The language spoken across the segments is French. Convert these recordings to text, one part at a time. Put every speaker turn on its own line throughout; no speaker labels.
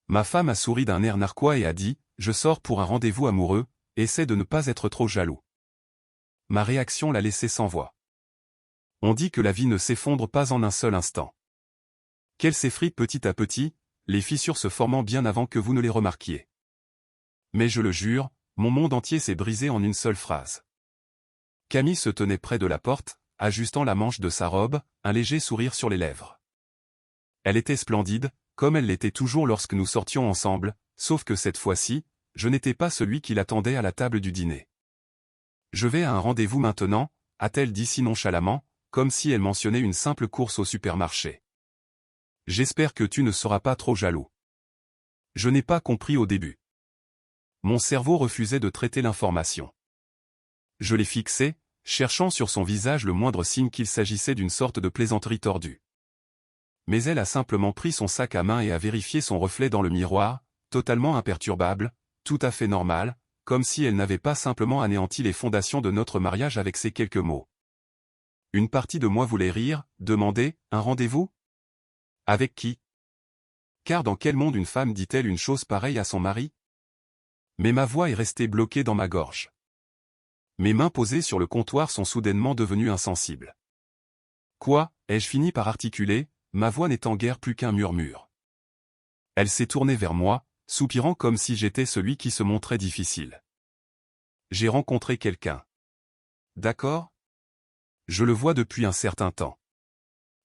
Ma femme a souri d'un air narquois et a dit, je sors pour un rendez-vous amoureux, essaie de ne pas être trop jaloux. Ma réaction l'a laissé sans voix. On dit que la vie ne s'effondre pas en un seul instant. Qu'elle s'effrite petit à petit, les fissures se formant bien avant que vous ne les remarquiez. Mais je le jure, mon monde entier s'est brisé en une seule phrase. Camille se tenait près de la porte, ajustant la manche de sa robe, un léger sourire sur les lèvres. Elle était splendide, comme elle l'était toujours lorsque nous sortions ensemble, sauf que cette fois-ci, je n'étais pas celui qui l'attendait à la table du dîner. « Je vais à un rendez-vous maintenant », a-t-elle dit si nonchalamment, comme si elle mentionnait une simple course au supermarché. « J'espère que tu ne seras pas trop jaloux. » Je n'ai pas compris au début. Mon cerveau refusait de traiter l'information. Je l'ai fixé, cherchant sur son visage le moindre signe qu'il s'agissait d'une sorte de plaisanterie tordue. Mais elle a simplement pris son sac à main et a vérifié son reflet dans le miroir, totalement imperturbable, tout à fait normal, comme si elle n'avait pas simplement anéanti les fondations de notre mariage avec ces quelques mots. Une partie de moi voulait rire, demander, un rendez-vous? Avec qui? Car dans quel monde une femme dit-elle une chose pareille à son mari? Mais ma voix est restée bloquée dans ma gorge. Mes mains posées sur le comptoir sont soudainement devenues insensibles. Quoi, ai-je fini par articuler, ma voix n'étant guère plus qu'un murmure. Elle s'est tournée vers moi, soupirant comme si j'étais celui qui se montrait difficile. J'ai rencontré quelqu'un. D'accord? Je le vois depuis un certain temps.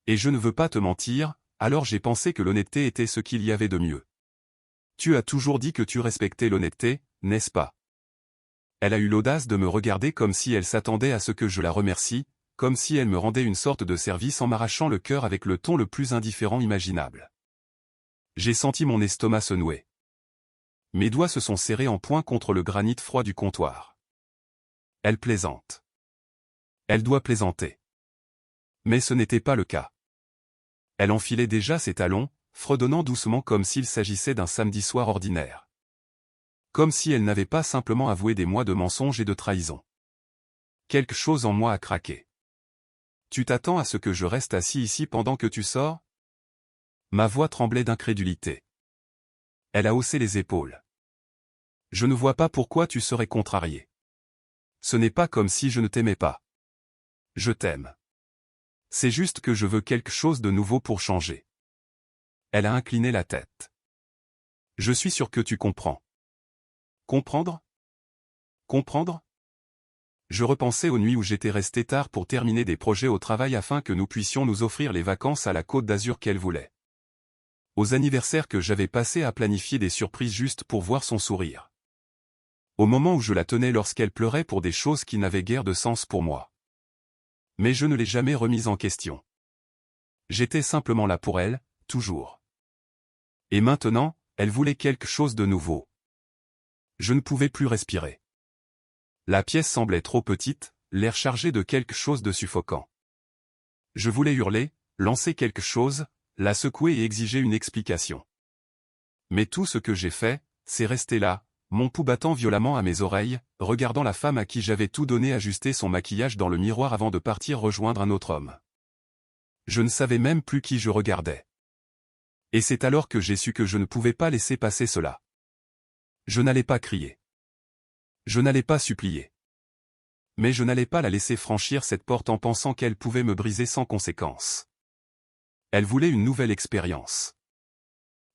Et je ne veux pas te mentir, alors j'ai pensé que l'honnêteté était ce qu'il y avait de mieux. Tu as toujours dit que tu respectais l'honnêteté, n'est-ce pas? Elle a eu l'audace de me regarder comme si elle s'attendait à ce que je la remercie, comme si elle me rendait une sorte de service en m'arrachant le cœur avec le ton le plus indifférent imaginable. J'ai senti mon estomac se nouer. Mes doigts se sont serrés en poing contre le granit froid du comptoir. Elle plaisante. Elle doit plaisanter. Mais ce n'était pas le cas. Elle enfilait déjà ses talons, fredonnant doucement comme s'il s'agissait d'un samedi soir ordinaire. Comme si elle n'avait pas simplement avoué des mois de mensonges et de trahison. Quelque chose en moi a craqué. Tu t'attends à ce que je reste assis ici pendant que tu sors? Ma voix tremblait d'incrédulité. Elle a haussé les épaules. Je ne vois pas pourquoi tu serais contrarié. Ce n'est pas comme si je ne t'aimais pas. Je t'aime. C'est juste que je veux quelque chose de nouveau pour changer. Elle a incliné la tête. Je suis sûr que tu comprends. Comprendre? Comprendre? Je repensais aux nuits où j'étais resté tard pour terminer des projets au travail afin que nous puissions nous offrir les vacances à la Côte d'Azur qu'elle voulait. Aux anniversaires que j'avais passés à planifier des surprises juste pour voir son sourire. Au moment où je la tenais lorsqu'elle pleurait pour des choses qui n'avaient guère de sens pour moi. Mais je ne l'ai jamais remise en question. J'étais simplement là pour elle, toujours. Et maintenant, elle voulait quelque chose de nouveau. Je ne pouvais plus respirer. La pièce semblait trop petite, l'air chargé de quelque chose de suffocant. Je voulais hurler, lancer quelque chose, la secouer et exiger une explication. Mais tout ce que j'ai fait, c'est rester là, mon pouls battant violemment à mes oreilles, regardant la femme à qui j'avais tout donné ajuster son maquillage dans le miroir avant de partir rejoindre un autre homme. Je ne savais même plus qui je regardais. Et c'est alors que j'ai su que je ne pouvais pas laisser passer cela. Je n'allais pas crier. Je n'allais pas supplier. Mais je n'allais pas la laisser franchir cette porte en pensant qu'elle pouvait me briser sans conséquence. Elle voulait une nouvelle expérience.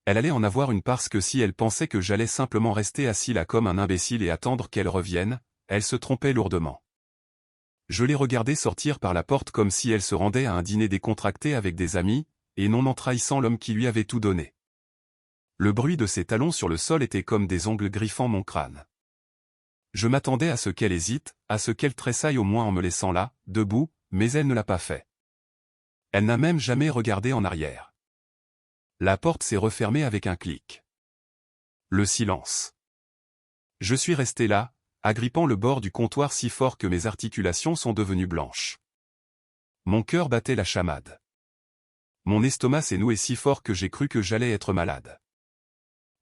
Elle allait en avoir une parce que si elle pensait que j'allais simplement rester assis là comme un imbécile et attendre qu'elle revienne, elle se trompait lourdement. Je l'ai regardée sortir par la porte comme si elle se rendait à un dîner décontracté avec des amis, et non en trahissant l'homme qui lui avait tout donné. Le bruit de ses talons sur le sol était comme des ongles griffant mon crâne. Je m'attendais à ce qu'elle hésite, à ce qu'elle tressaille au moins en me laissant là, debout, mais elle ne l'a pas fait. Elle n'a même jamais regardé en arrière. La porte s'est refermée avec un clic. Le silence. Je suis resté là, agrippant le bord du comptoir si fort que mes articulations sont devenues blanches. Mon cœur battait la chamade. Mon estomac s'est noué si fort que j'ai cru que j'allais être malade.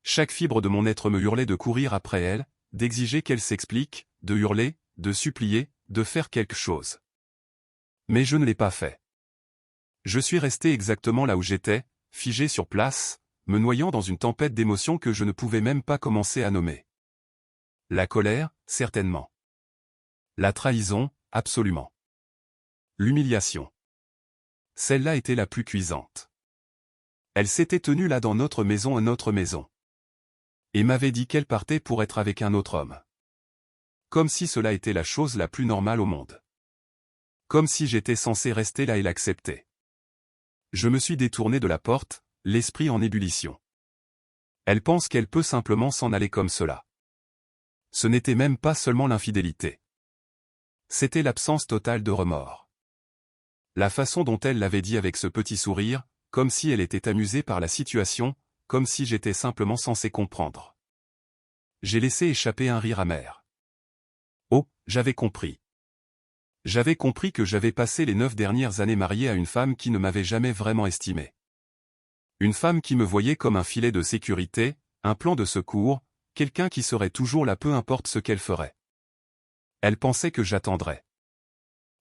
Chaque fibre de mon être me hurlait de courir après elle, d'exiger qu'elle s'explique, de hurler, de supplier, de faire quelque chose. Mais je ne l'ai pas fait. Je suis resté exactement là où j'étais, figé sur place, me noyant dans une tempête d'émotions que je ne pouvais même pas commencer à nommer. La colère, certainement. La trahison, absolument. L'humiliation. Celle-là était la plus cuisante. Elle s'était tenue là dans notre maison, et m'avait dit qu'elle partait pour être avec un autre homme. Comme si cela était la chose la plus normale au monde. Comme si j'étais censé rester là et l'accepter. Je me suis détourné de la porte, l'esprit en ébullition. Elle pense qu'elle peut simplement s'en aller comme cela. Ce n'était même pas seulement l'infidélité. C'était l'absence totale de remords. La façon dont elle l'avait dit avec ce petit sourire, comme si elle était amusée par la situation, comme si j'étais simplement censé comprendre. J'ai laissé échapper un rire amer. Oh, j'avais compris. J'avais compris que j'avais passé les 9 dernières années marié à une femme qui ne m'avait jamais vraiment estimé. Une femme qui me voyait comme un filet de sécurité, un plan de secours, quelqu'un qui serait toujours là peu importe ce qu'elle ferait. Elle pensait que j'attendrais.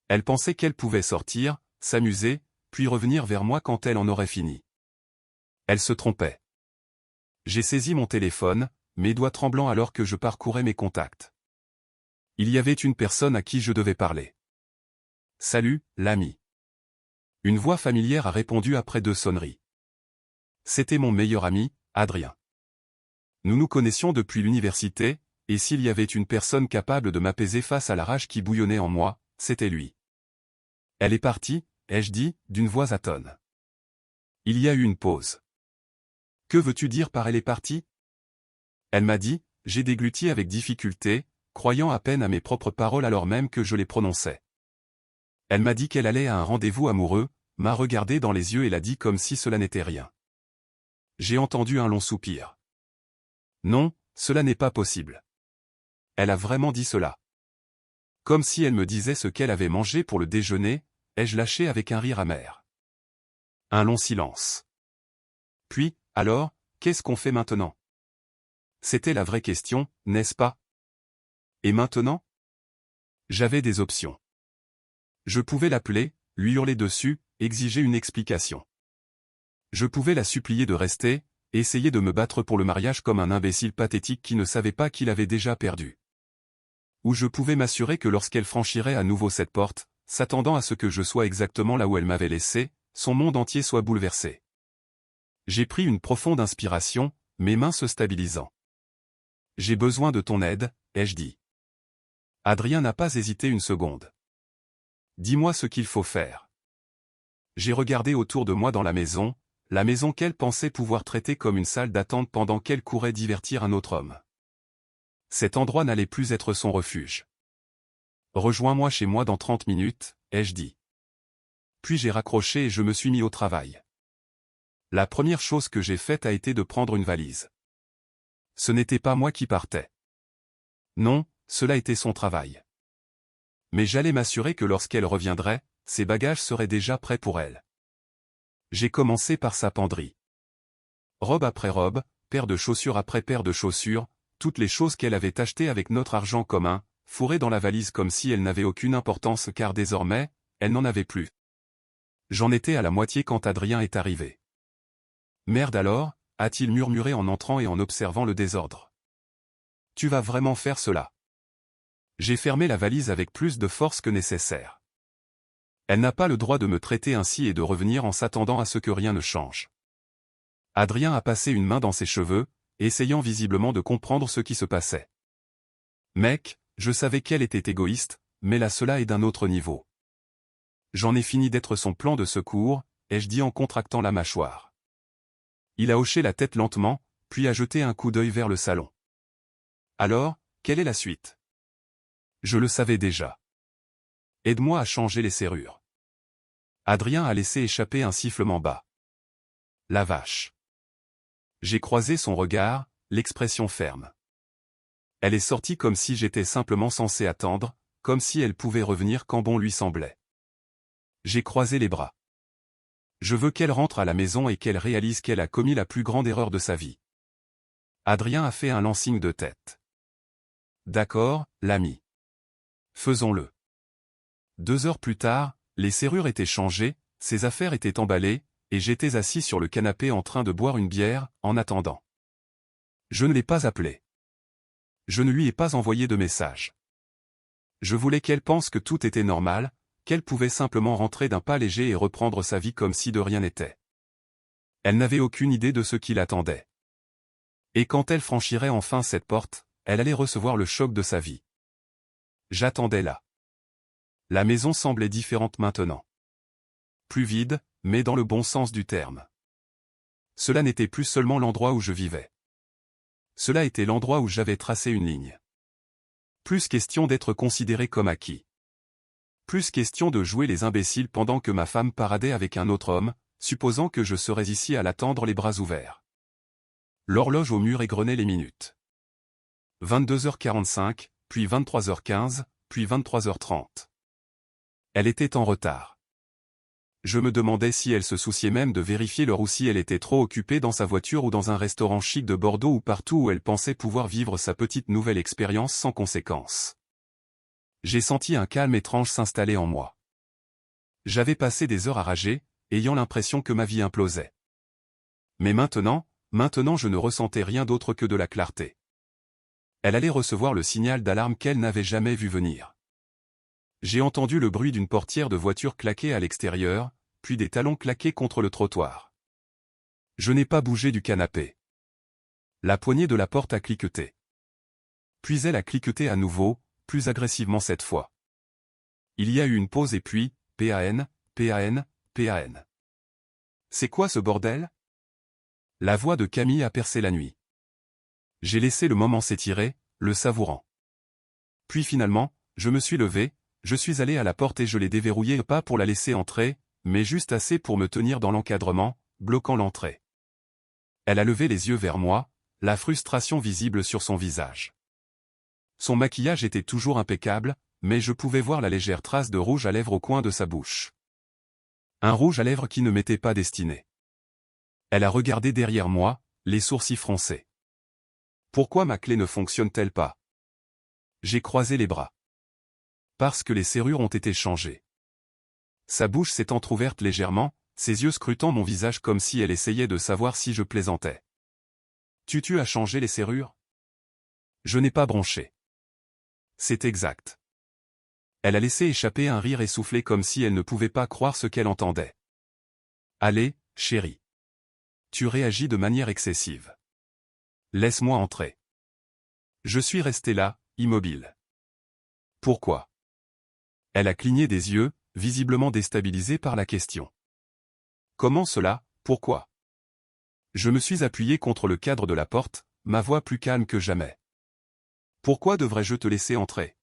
Elle pensait qu'elle pouvait sortir, s'amuser, puis revenir vers moi quand elle en aurait fini. Elle se trompait. J'ai saisi mon téléphone, mes doigts tremblants alors que je parcourais mes contacts. Il y avait une personne à qui je devais parler. « Salut, l'ami. » Une voix familière a répondu après 2 sonneries. C'était mon meilleur ami, Adrien. Nous nous connaissions depuis l'université, et s'il y avait une personne capable de m'apaiser face à la rage qui bouillonnait en moi, c'était lui. « Elle est partie » ai-je dit, d'une voix atone. Il y a eu une pause. « Que veux-tu dire par elle est partie ?» Elle m'a dit, j'ai dégluti avec difficulté, croyant à peine à mes propres paroles alors même que je les prononçais. Elle m'a dit qu'elle allait à un rendez-vous amoureux, m'a regardé dans les yeux et l'a dit comme si cela n'était rien. J'ai entendu un long soupir. Non, cela n'est pas possible. Elle a vraiment dit cela. Comme si elle me disait ce qu'elle avait mangé pour le déjeuner, ai-je lâché avec un rire amer. Un long silence. Puis, alors, qu'est-ce qu'on fait maintenant? C'était la vraie question, n'est-ce pas? Et maintenant? J'avais des options. Je pouvais l'appeler, lui hurler dessus, exiger une explication. Je pouvais la supplier de rester, essayer de me battre pour le mariage comme un imbécile pathétique qui ne savait pas qu'il avait déjà perdu. Ou je pouvais m'assurer que lorsqu'elle franchirait à nouveau cette porte, s'attendant à ce que je sois exactement là où elle m'avait laissé, son monde entier soit bouleversé. J'ai pris une profonde inspiration, mes mains se stabilisant. J'ai besoin de ton aide, ai-je dit. Adrien n'a pas hésité une seconde. Dis-moi ce qu'il faut faire. J'ai regardé autour de moi dans la maison qu'elle pensait pouvoir traiter comme une salle d'attente pendant qu'elle courait divertir un autre homme. Cet endroit n'allait plus être son refuge. Rejoins-moi chez moi dans 30 minutes, ai-je dit. Puis j'ai raccroché et je me suis mis au travail. La première chose que j'ai faite a été de prendre une valise. Ce n'était pas moi qui partais. Non, cela était son travail. Mais j'allais m'assurer que lorsqu'elle reviendrait, ses bagages seraient déjà prêts pour elle. J'ai commencé par sa penderie. Robe après robe, paire de chaussures après paire de chaussures, toutes les choses qu'elle avait achetées avec notre argent commun, fourrées dans la valise comme si elles n'avaient aucune importance car désormais, elle n'en avait plus. J'en étais à la moitié quand Adrien est arrivé. Merde alors, a-t-il murmuré en entrant et en observant le désordre. Tu vas vraiment faire cela? J'ai fermé la valise avec plus de force que nécessaire. Elle n'a pas le droit de me traiter ainsi et de revenir en s'attendant à ce que rien ne change. Adrien a passé une main dans ses cheveux, essayant visiblement de comprendre ce qui se passait. Mec, je savais qu'elle était égoïste, mais là cela est d'un autre niveau. J'en ai fini d'être son plan de secours, ai-je dit en contractant la mâchoire. Il a hoché la tête lentement, puis a jeté un coup d'œil vers le salon. Alors, quelle est la suite? Je le savais déjà. Aide-moi à changer les serrures. Adrien a laissé échapper un sifflement bas. La vache. J'ai croisé son regard, l'expression ferme. Elle est sortie comme si j'étais simplement censé attendre, comme si elle pouvait revenir quand bon lui semblait. J'ai croisé les bras. Je veux qu'elle rentre à la maison et qu'elle réalise qu'elle a commis la plus grande erreur de sa vie. Adrien a fait un lent signe de tête. D'accord, l'ami. Faisons-le. 2 heures plus tard, les serrures étaient changées, ses affaires étaient emballées, et j'étais assis sur le canapé en train de boire une bière, en attendant. Je ne l'ai pas appelée. Je ne lui ai pas envoyé de message. Je voulais qu'elle pense que tout était normal, qu'elle pouvait simplement rentrer d'un pas léger et reprendre sa vie comme si de rien n'était. Elle n'avait aucune idée de ce qui l'attendait. Et quand elle franchirait enfin cette porte, elle allait recevoir le choc de sa vie. J'attendais là. La maison semblait différente maintenant. Plus vide, mais dans le bon sens du terme. Cela n'était plus seulement l'endroit où je vivais. Cela était l'endroit où j'avais tracé une ligne. Plus question d'être considéré comme acquis. Plus question de jouer les imbéciles pendant que ma femme paradait avec un autre homme, supposant que je serais ici à l'attendre les bras ouverts. L'horloge au mur égrenait les minutes. 22h45, puis 23h15, puis 23h30. Elle était en retard. Je me demandais si elle se souciait même de vérifier l'heure ou si elle était trop occupée dans sa voiture ou dans un restaurant chic de Bordeaux ou partout où elle pensait pouvoir vivre sa petite nouvelle expérience sans conséquence. J'ai senti un calme étrange s'installer en moi. J'avais passé des heures à rager, ayant l'impression que ma vie implosait. Mais maintenant je ne ressentais rien d'autre que de la clarté. Elle allait recevoir le signal d'alarme qu'elle n'avait jamais vu venir. J'ai entendu le bruit d'une portière de voiture claquer à l'extérieur, puis des talons claquer contre le trottoir. Je n'ai pas bougé du canapé. La poignée de la porte a cliqueté. Puis elle a cliqueté à nouveau, plus agressivement cette fois. Il y a eu une pause et puis, PAN, PAN, PAN. C'est quoi ce bordel? La voix de Camille a percé la nuit. J'ai laissé le moment s'étirer, le savourant. Puis finalement, je me suis levé, je suis allé à la porte et je l'ai déverrouillée pas pour la laisser entrer, mais juste assez pour me tenir dans l'encadrement, bloquant l'entrée. Elle a levé les yeux vers moi, la frustration visible sur son visage. Son maquillage était toujours impeccable, mais je pouvais voir la légère trace de rouge à lèvres au coin de sa bouche. Un rouge à lèvres qui ne m'était pas destiné. Elle a regardé derrière moi, les sourcils froncés. Pourquoi ma clé ne fonctionne-t-elle pas? J'ai croisé les bras. Parce que les serrures ont été changées. Sa bouche s'est entr'ouverte légèrement, ses yeux scrutant mon visage comme si elle essayait de savoir si je plaisantais. Tu as changé les serrures? Je n'ai pas bronché. C'est exact. Elle a laissé échapper un rire essoufflé comme si elle ne pouvait pas croire ce qu'elle entendait. Allez, chérie. Tu réagis de manière excessive. Laisse-moi entrer. Je suis resté là, immobile. Pourquoi? Elle a cligné des yeux, visiblement déstabilisée par la question. Comment cela, pourquoi? Je me suis appuyé contre le cadre de la porte, ma voix plus calme que jamais. Pourquoi devrais-je te laisser entrer?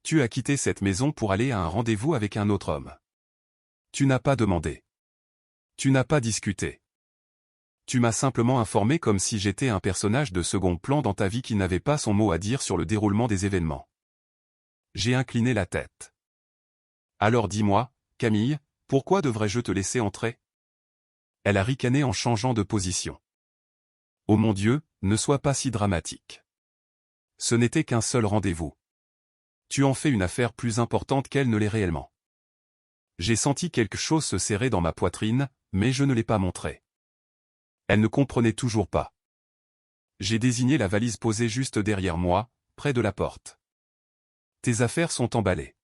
Tu as quitté cette maison pour aller à un rendez-vous avec un autre homme. Tu n'as pas demandé. Tu n'as pas discuté. Tu m'as simplement informé comme si j'étais un personnage de second plan dans ta vie qui n'avait pas son mot à dire sur le déroulement des événements. J'ai incliné la tête. Alors dis-moi, Camille, pourquoi devrais-je te laisser entrer? Elle a ricané en changeant de position. Oh mon Dieu, ne sois pas si dramatique. Ce n'était qu'un seul rendez-vous. Tu en fais une affaire plus importante qu'elle ne l'est réellement. J'ai senti quelque chose se serrer dans ma poitrine, mais je ne l'ai pas montré. Elle ne comprenait toujours pas. J'ai désigné la valise posée juste derrière moi, près de la porte. Tes affaires sont emballées.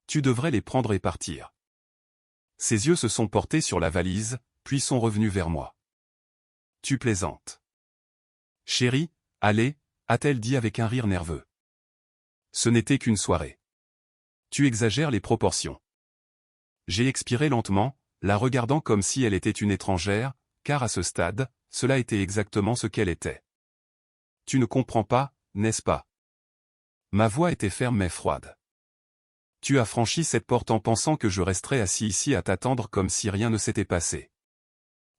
Tu devrais les prendre et partir. Ses yeux se sont portés sur la valise, puis sont revenus vers moi. Tu plaisantes. Chérie, allez, a-t-elle dit avec un rire nerveux. Ce n'était qu'une soirée. Tu exagères les proportions. J'ai expiré lentement, la regardant comme si elle était une étrangère, car à ce stade, cela était exactement ce qu'elle était. Tu ne comprends pas, n'est-ce pas? Ma voix était ferme mais froide. Tu as franchi cette porte en pensant que je resterais assis ici à t'attendre comme si rien ne s'était passé.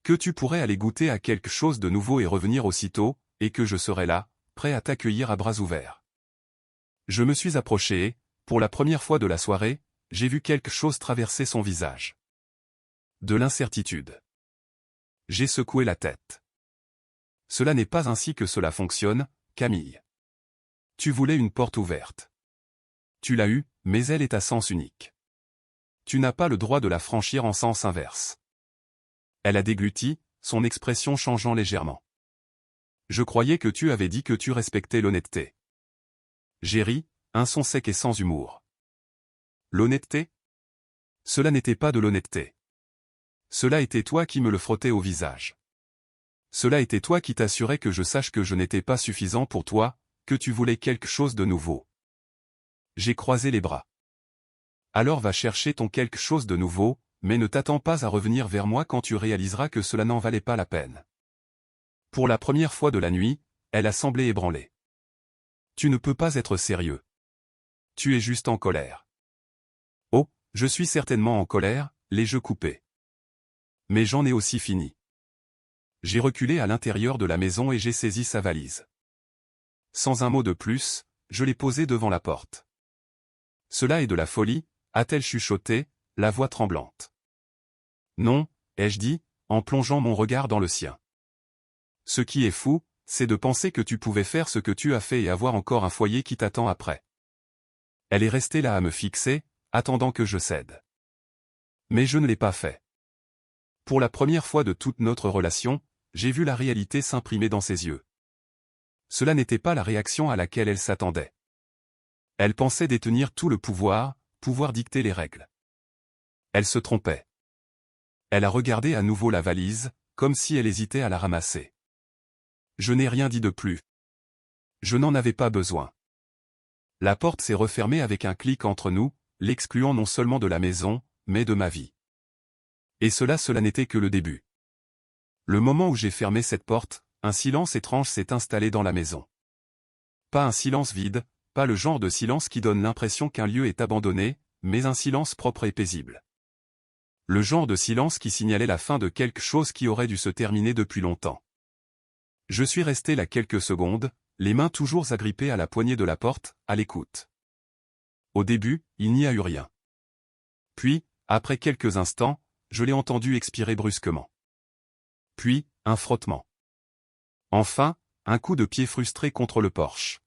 Que tu pourrais aller goûter à quelque chose de nouveau et revenir aussitôt, et que je serais là, prêt à t'accueillir à bras ouverts. Je me suis approché et, pour la première fois de la soirée, j'ai vu quelque chose traverser son visage. De l'incertitude. J'ai secoué la tête. Cela n'est pas ainsi que cela fonctionne, Camille. Tu voulais une porte ouverte. Tu l'as eue, mais elle est à sens unique. Tu n'as pas le droit de la franchir en sens inverse. Elle a dégluti, son expression changeant légèrement. Je croyais que tu avais dit que tu respectais l'honnêteté. J'ai ri, un son sec et sans humour. L'honnêteté? Cela n'était pas de l'honnêteté. Cela était toi qui me le frottais au visage. Cela était toi qui t'assurais que je sache que je n'étais pas suffisant pour toi, que tu voulais quelque chose de nouveau. J'ai croisé les bras. Alors va chercher ton quelque chose de nouveau, mais ne t'attends pas à revenir vers moi quand tu réaliseras que cela n'en valait pas la peine. Pour la première fois de la nuit, elle a semblé ébranlée. Tu ne peux pas être sérieux. Tu es juste en colère. Oh, je suis certainement en colère, les jeux coupés. Mais j'en ai aussi fini. J'ai reculé à l'intérieur de la maison et j'ai saisi sa valise. Sans un mot de plus, je l'ai posée devant la porte. Cela est de la folie, a-t-elle chuchoté, la voix tremblante. Non, ai-je dit, en plongeant mon regard dans le sien. Ce qui est fou, c'est de penser que tu pouvais faire ce que tu as fait et avoir encore un foyer qui t'attend après. Elle est restée là à me fixer, attendant que je cède. Mais je ne l'ai pas fait. Pour la première fois de toute notre relation, j'ai vu la réalité s'imprimer dans ses yeux. Cela n'était pas la réaction à laquelle elle s'attendait. Elle pensait détenir tout le pouvoir dicter les règles. Elle se trompait. Elle a regardé à nouveau la valise, comme si elle hésitait à la ramasser. Je n'ai rien dit de plus. Je n'en avais pas besoin. La porte s'est refermée avec un clic entre nous, l'excluant non seulement de la maison, mais de ma vie. Et cela n'était que le début. Le moment où j'ai fermé cette porte, un silence étrange s'est installé dans la maison. Pas un silence vide, pas le genre de silence qui donne l'impression qu'un lieu est abandonné, mais un silence propre et paisible. Le genre de silence qui signalait la fin de quelque chose qui aurait dû se terminer depuis longtemps. Je suis resté là quelques secondes, les mains toujours agrippées à la poignée de la porte, à l'écoute. Au début, il n'y a eu rien. Puis, après quelques instants, je l'ai entendu expirer brusquement. Puis, un frottement. Enfin, un coup de pied frustré contre le porche.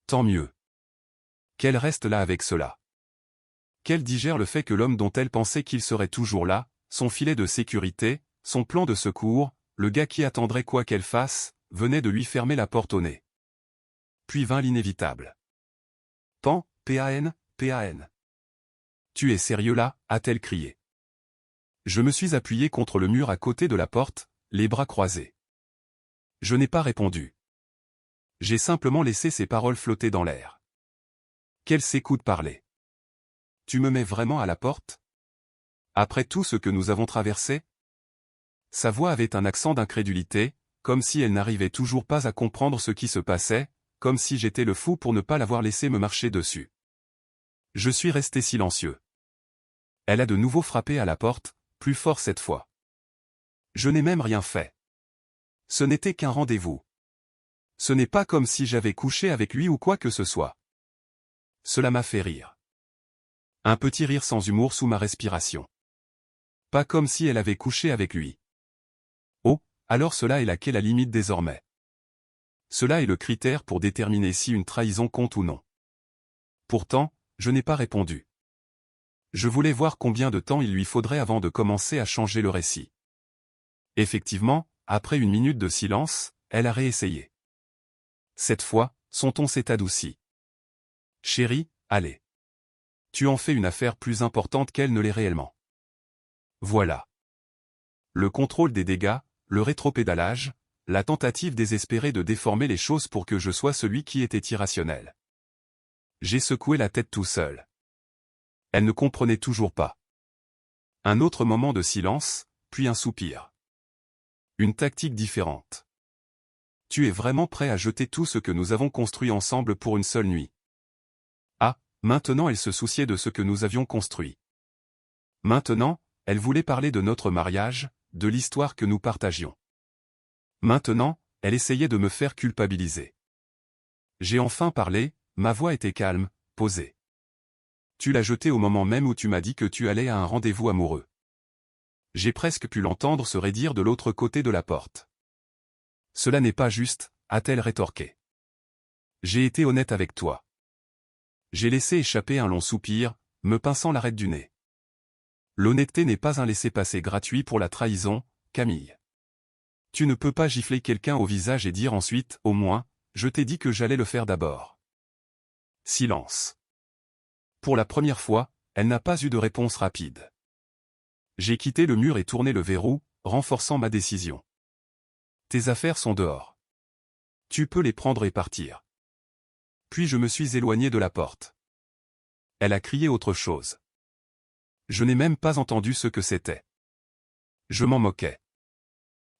Tant mieux. Qu'elle reste là avec cela. Qu'elle digère le fait que l'homme dont elle pensait qu'il serait toujours là, son filet de sécurité, son plan de secours, le gars qui attendrait quoi qu'elle fasse, venait de lui fermer la porte au nez. Puis vint l'inévitable. Pan, P-A-N, P-A-N. Tu es sérieux là, a-t-elle crié. Je me suis appuyé contre le mur à côté de la porte, les bras croisés. Je n'ai pas répondu. J'ai simplement laissé ces paroles flotter dans l'air. Qu'elle s'écoute parler. Tu me mets vraiment à la porte? Après tout ce que nous avons traversé? Sa voix avait un accent d'incrédulité, comme si elle n'arrivait toujours pas à comprendre ce qui se passait, comme si j'étais le fou pour ne pas l'avoir laissé me marcher dessus. Je suis resté silencieux. Elle a de nouveau frappé à la porte, plus fort cette fois. Je n'ai même rien fait. Ce n'était qu'un rendez-vous. Ce n'est pas comme si j'avais couché avec lui ou quoi que ce soit. Cela m'a fait rire. Un petit rire sans humour sous ma respiration. Pas comme si elle avait couché avec lui. Oh, alors cela est laquelle la limite désormais. Cela est le critère pour déterminer si une trahison compte ou non. Pourtant, je n'ai pas répondu. Je voulais voir combien de temps il lui faudrait avant de commencer à changer le récit. Effectivement, après une minute de silence, elle a réessayé. Cette fois, son ton s'est adouci. Chérie, allez. Tu en fais une affaire plus importante qu'elle ne l'est réellement. Voilà. Le contrôle des dégâts, le rétropédalage, la tentative désespérée de déformer les choses pour que je sois celui qui était irrationnel. J'ai secoué la tête tout seul. Elle ne comprenait toujours pas. Un autre moment de silence, puis un soupir. Une tactique différente. Tu es vraiment prêt à jeter tout ce que nous avons construit ensemble pour une seule nuit. Ah, maintenant elle se souciait de ce que nous avions construit. Maintenant, elle voulait parler de notre mariage, de l'histoire que nous partagions. Maintenant, elle essayait de me faire culpabiliser. J'ai enfin parlé, ma voix était calme, posée. Tu l'as jeté au moment même où tu m'as dit que tu allais à un rendez-vous amoureux. J'ai presque pu l'entendre se raidir de l'autre côté de la porte. Cela n'est pas juste, a-t-elle rétorqué. J'ai été honnête avec toi. J'ai laissé échapper un long soupir, me pinçant l'arête du nez. L'honnêteté n'est pas un laissez-passer gratuit pour la trahison, Camille. Tu ne peux pas gifler quelqu'un au visage et dire ensuite, au moins, je t'ai dit que j'allais le faire d'abord. Silence. Pour la première fois, elle n'a pas eu de réponse rapide. J'ai quitté le mur et tourné le verrou, renforçant ma décision. Tes affaires sont dehors. Tu peux les prendre et partir. Puis je me suis éloigné de la porte. Elle a crié autre chose. Je n'ai même pas entendu ce que c'était. Je m'en moquais.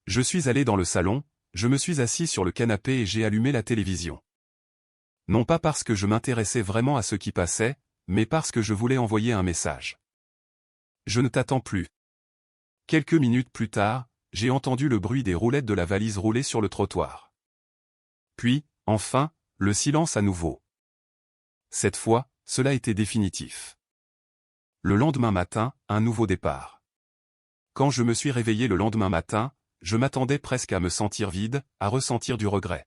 Je suis allé dans le salon, je me suis assis sur le canapé et j'ai allumé la télévision. Non pas parce que je m'intéressais vraiment à ce qui passait, mais parce que je voulais envoyer un message. Je ne t'attends plus. Quelques minutes plus tard, j'ai entendu le bruit des roulettes de la valise rouler sur le trottoir. Puis, enfin, le silence à nouveau. Cette fois, cela était définitif. Le lendemain matin, un nouveau départ. Quand je me suis réveillé le lendemain matin, je m'attendais presque à me sentir vide, à ressentir du regret.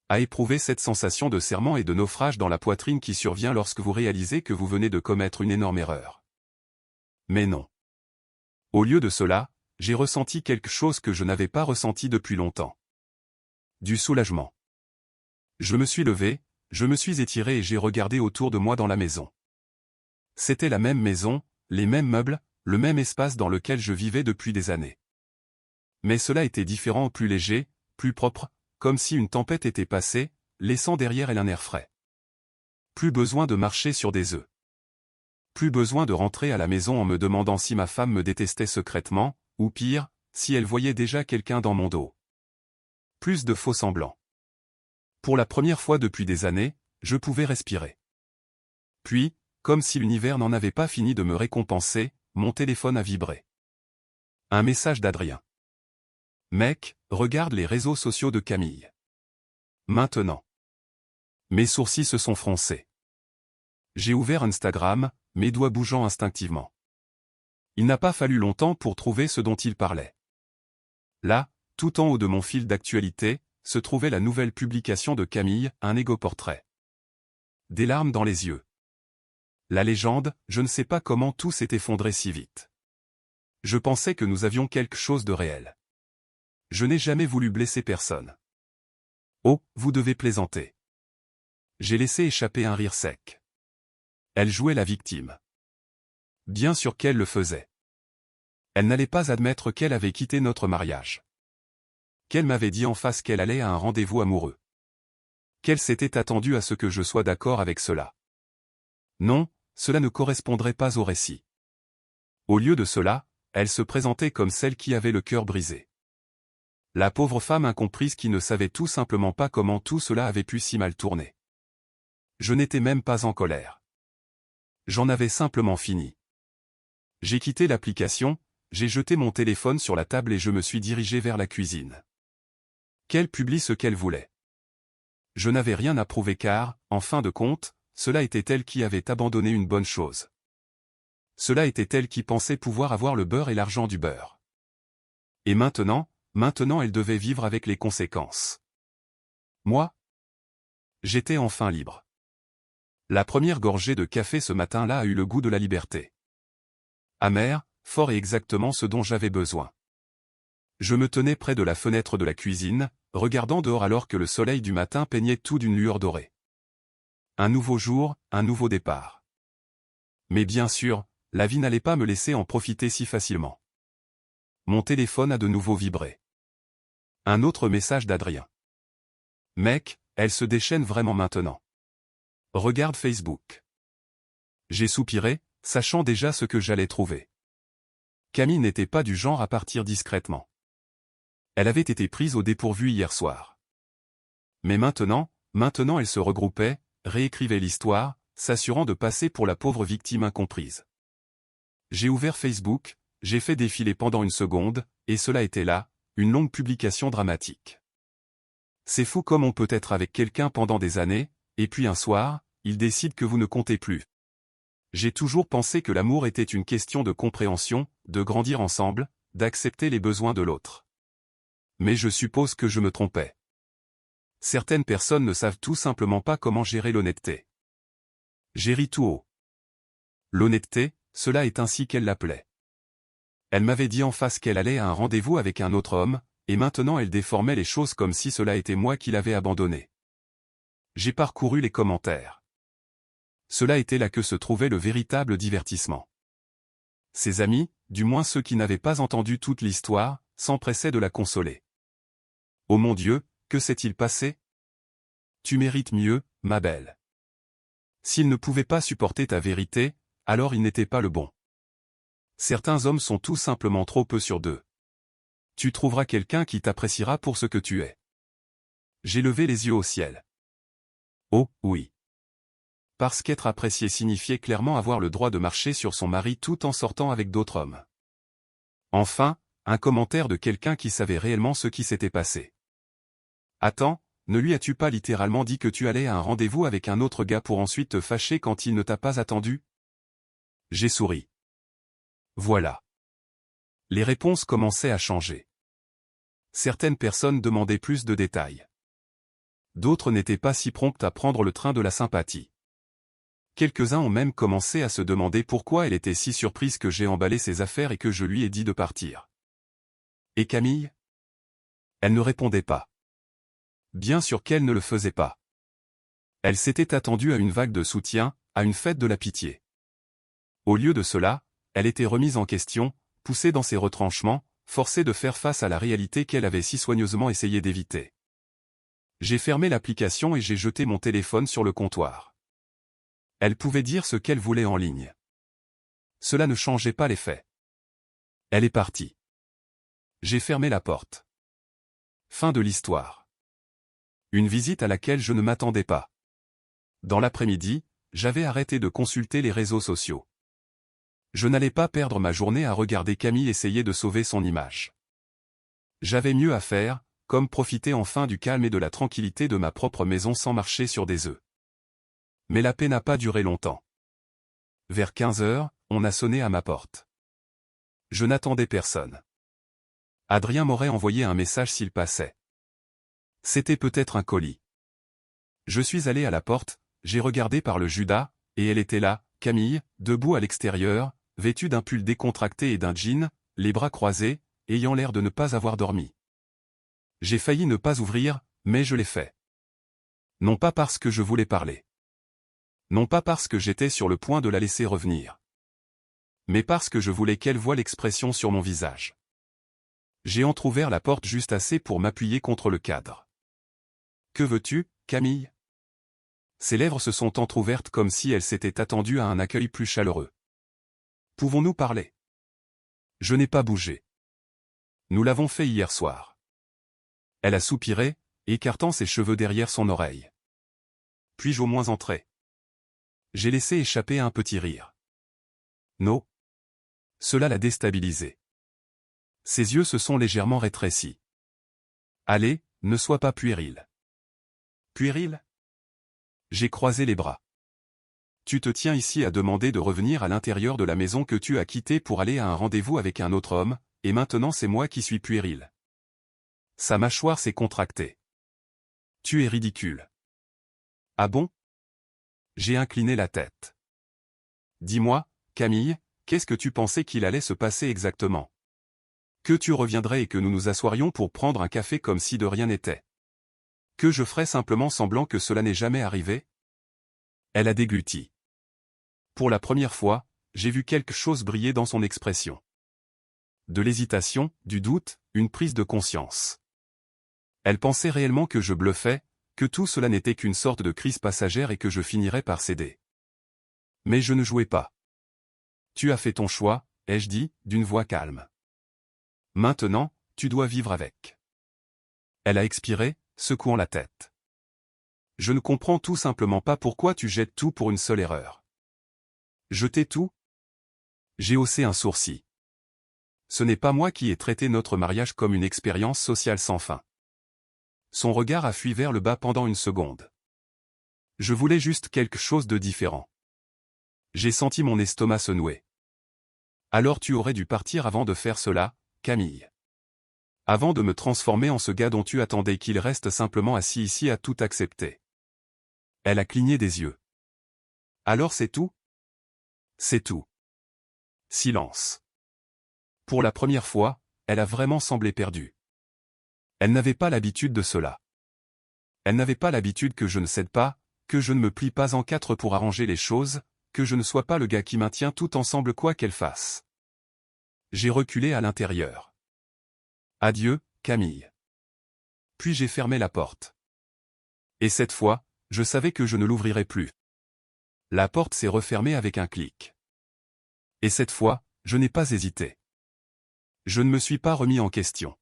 À éprouver cette sensation de serrement et de naufrage dans la poitrine qui survient lorsque vous réalisez que vous venez de commettre une énorme erreur. Mais non. Au lieu de cela, j'ai ressenti quelque chose que je n'avais pas ressenti depuis longtemps. Du soulagement. Je me suis levé, je me suis étiré et j'ai regardé autour de moi dans la maison. C'était la même maison, les mêmes meubles, le même espace dans lequel je vivais depuis des années. Mais cela était différent, plus léger, plus propre, comme si une tempête était passée, laissant derrière elle un air frais. Plus besoin de marcher sur des œufs. Plus besoin de rentrer à la maison en me demandant si ma femme me détestait secrètement, ou pire, si elle voyait déjà quelqu'un dans mon dos. Plus de faux semblants. Pour la première fois depuis des années, je pouvais respirer. Puis, comme si l'univers n'en avait pas fini de me récompenser, mon téléphone a vibré. Un message d'Adrien. Mec, regarde les réseaux sociaux de Camille. Maintenant. Mes sourcils se sont froncés. J'ai ouvert Instagram, mes doigts bougeant instinctivement. Il n'a pas fallu longtemps pour trouver ce dont il parlait. Là, tout en haut de mon fil d'actualité, se trouvait la nouvelle publication de Camille, un égo-portrait. Des larmes dans les yeux. La légende, je ne sais pas comment tout s'est effondré si vite. Je pensais que nous avions quelque chose de réel. Je n'ai jamais voulu blesser personne. Oh, vous devez plaisanter. J'ai laissé échapper un rire sec. Elle jouait la victime. Bien sûr qu'elle le faisait. Elle n'allait pas admettre qu'elle avait quitté notre mariage. Qu'elle m'avait dit en face qu'elle allait à un rendez-vous amoureux. Qu'elle s'était attendue à ce que je sois d'accord avec cela. Non, cela ne correspondrait pas au récit. Au lieu de cela, elle se présentait comme celle qui avait le cœur brisé. La pauvre femme incomprise qui ne savait tout simplement pas comment tout cela avait pu si mal tourner. Je n'étais même pas en colère. J'en avais simplement fini. J'ai quitté l'application, j'ai jeté mon téléphone sur la table et je me suis dirigé vers la cuisine. Qu'elle publie ce qu'elle voulait. Je n'avais rien à prouver car, en fin de compte, cela était elle qui avait abandonné une bonne chose. Cela était elle qui pensait pouvoir avoir le beurre et l'argent du beurre. Et maintenant elle devait vivre avec les conséquences. Moi? J'étais enfin libre. La première gorgée de café ce matin-là a eu le goût de la liberté. Amer, fort et exactement ce dont j'avais besoin. Je me tenais près de la fenêtre de la cuisine, regardant dehors alors que le soleil du matin peignait tout d'une lueur dorée. Un nouveau jour, un nouveau départ. Mais bien sûr, la vie n'allait pas me laisser en profiter si facilement. Mon téléphone a de nouveau vibré. Un autre message d'Adrien. Mec, elle se déchaîne vraiment maintenant. Regarde Facebook. J'ai soupiré, sachant déjà ce que j'allais trouver. Camille n'était pas du genre à partir discrètement. Elle avait été prise au dépourvu hier soir. Mais maintenant elle se regroupait, réécrivait l'histoire, s'assurant de passer pour la pauvre victime incomprise. J'ai ouvert Facebook, j'ai fait défiler pendant une seconde, et cela était là, une longue publication dramatique. C'est fou comme on peut être avec quelqu'un pendant des années, et puis un soir, il décide que vous ne comptez plus. J'ai toujours pensé que l'amour était une question de compréhension, de grandir ensemble, d'accepter les besoins de l'autre. Mais je suppose que je me trompais. Certaines personnes ne savent tout simplement pas comment gérer l'honnêteté. J'ai ri tout haut. L'honnêteté, cela est ainsi qu'elle l'appelait. Elle m'avait dit en face qu'elle allait à un rendez-vous avec un autre homme, et maintenant elle déformait les choses comme si cela était moi qui l'avais abandonnée. J'ai parcouru les commentaires. Cela était là que se trouvait le véritable divertissement. Ses amis, du moins ceux qui n'avaient pas entendu toute l'histoire, s'empressaient de la consoler. Oh mon Dieu, que s'est-il passé? Tu mérites mieux, ma belle. S'il ne pouvait pas supporter ta vérité, alors il n'était pas le bon. Certains hommes sont tout simplement trop peu sûrs d'eux. Tu trouveras quelqu'un qui t'appréciera pour ce que tu es. J'ai levé les yeux au ciel. Oh, oui. Parce qu'être apprécié signifiait clairement avoir le droit de marcher sur son mari tout en sortant avec d'autres hommes. Enfin, un commentaire de quelqu'un qui savait réellement ce qui s'était passé. Attends, ne lui as-tu pas littéralement dit que tu allais à un rendez-vous avec un autre gars pour ensuite te fâcher quand il ne t'a pas attendu? J'ai souri. Voilà. Les réponses commençaient à changer. Certaines personnes demandaient plus de détails. D'autres n'étaient pas si promptes à prendre le train de la sympathie. Quelques-uns ont même commencé à se demander pourquoi elle était si surprise que j'ai emballé ses affaires et que je lui ai dit de partir. Et Camille? Elle ne répondait pas. Bien sûr qu'elle ne le faisait pas. Elle s'était attendue à une vague de soutien, à une fête de la pitié. Au lieu de cela, elle était remise en question, poussée dans ses retranchements, forcée de faire face à la réalité qu'elle avait si soigneusement essayé d'éviter. J'ai fermé l'application et j'ai jeté mon téléphone sur le comptoir. Elle pouvait dire ce qu'elle voulait en ligne. Cela ne changeait pas les faits. Elle est partie. J'ai fermé la porte. Fin de l'histoire. Une visite à laquelle je ne m'attendais pas. Dans l'après-midi, j'avais arrêté de consulter les réseaux sociaux. Je n'allais pas perdre ma journée à regarder Camille essayer de sauver son image. J'avais mieux à faire, comme profiter enfin du calme et de la tranquillité de ma propre maison sans marcher sur des œufs. Mais la paix n'a pas duré longtemps. Vers 15 heures, on a sonné à ma porte. Je n'attendais personne. Adrien m'aurait envoyé un message s'il passait. C'était peut-être un colis. Je suis allé à la porte, j'ai regardé par le Judas, et elle était là, Camille, debout à l'extérieur, vêtue d'un pull décontracté et d'un jean, les bras croisés, ayant l'air de ne pas avoir dormi. J'ai failli ne pas ouvrir, mais je l'ai fait. Non pas parce que je voulais parler. Non pas parce que j'étais sur le point de la laisser revenir. Mais parce que je voulais qu'elle voie l'expression sur mon visage. J'ai entrouvert la porte juste assez pour m'appuyer contre le cadre. Que veux-tu, Camille? Ses lèvres se sont entr'ouvertes comme si elle s'était attendue à un accueil plus chaleureux. Pouvons-nous parler? Je n'ai pas bougé. Nous l'avons fait hier soir. Elle a soupiré, écartant ses cheveux derrière son oreille. Puis-je au moins entrer? J'ai laissé échapper un petit rire. Non. Cela l'a déstabilisé. Ses yeux se sont légèrement rétrécis. Allez, ne sois pas puéril. Puéril? J'ai croisé les bras. Tu te tiens ici à demander de revenir à l'intérieur de la maison que tu as quittée pour aller à un rendez-vous avec un autre homme, et maintenant c'est moi qui suis puéril. Sa mâchoire s'est contractée. Tu es ridicule. Ah bon? J'ai incliné la tête. Dis-moi, Camille, qu'est-ce que tu pensais qu'il allait se passer exactement? Que tu reviendrais et que nous nous assoirions pour prendre un café comme si de rien n'était? Que je ferais simplement semblant que cela n'est jamais arrivé? Elle a dégluti. Pour la première fois, j'ai vu quelque chose briller dans son expression. De l'hésitation, du doute, une prise de conscience. Elle pensait réellement que je bluffais, que tout cela n'était qu'une sorte de crise passagère et que je finirais par céder. Mais je ne jouais pas. Tu as fait ton choix, ai-je dit, d'une voix calme. Maintenant, tu dois vivre avec. Elle a expiré, secouant la tête. Je ne comprends tout simplement pas pourquoi tu jettes tout pour une seule erreur. Jeter tout? J'ai haussé un sourcil. Ce n'est pas moi qui ai traité notre mariage comme une expérience sociale sans fin. Son regard a fui vers le bas pendant une seconde. Je voulais juste quelque chose de différent. J'ai senti mon estomac se nouer. Alors tu aurais dû partir avant de faire cela, Camille. Avant de me transformer en ce gars dont tu attendais qu'il reste simplement assis ici à tout accepter. Elle a cligné des yeux. Alors c'est tout? C'est tout. Silence. Pour la première fois, elle a vraiment semblé perdue. Elle n'avait pas l'habitude de cela. Elle n'avait pas l'habitude que je ne cède pas, que je ne me plie pas en quatre pour arranger les choses, que je ne sois pas le gars qui maintient tout ensemble quoi qu'elle fasse. J'ai reculé à l'intérieur. Adieu, Camille. Puis j'ai fermé la porte. Et cette fois, je savais que je ne l'ouvrirais plus. La porte s'est refermée avec un clic. Et cette fois, je n'ai pas hésité. Je ne me suis pas remis en question.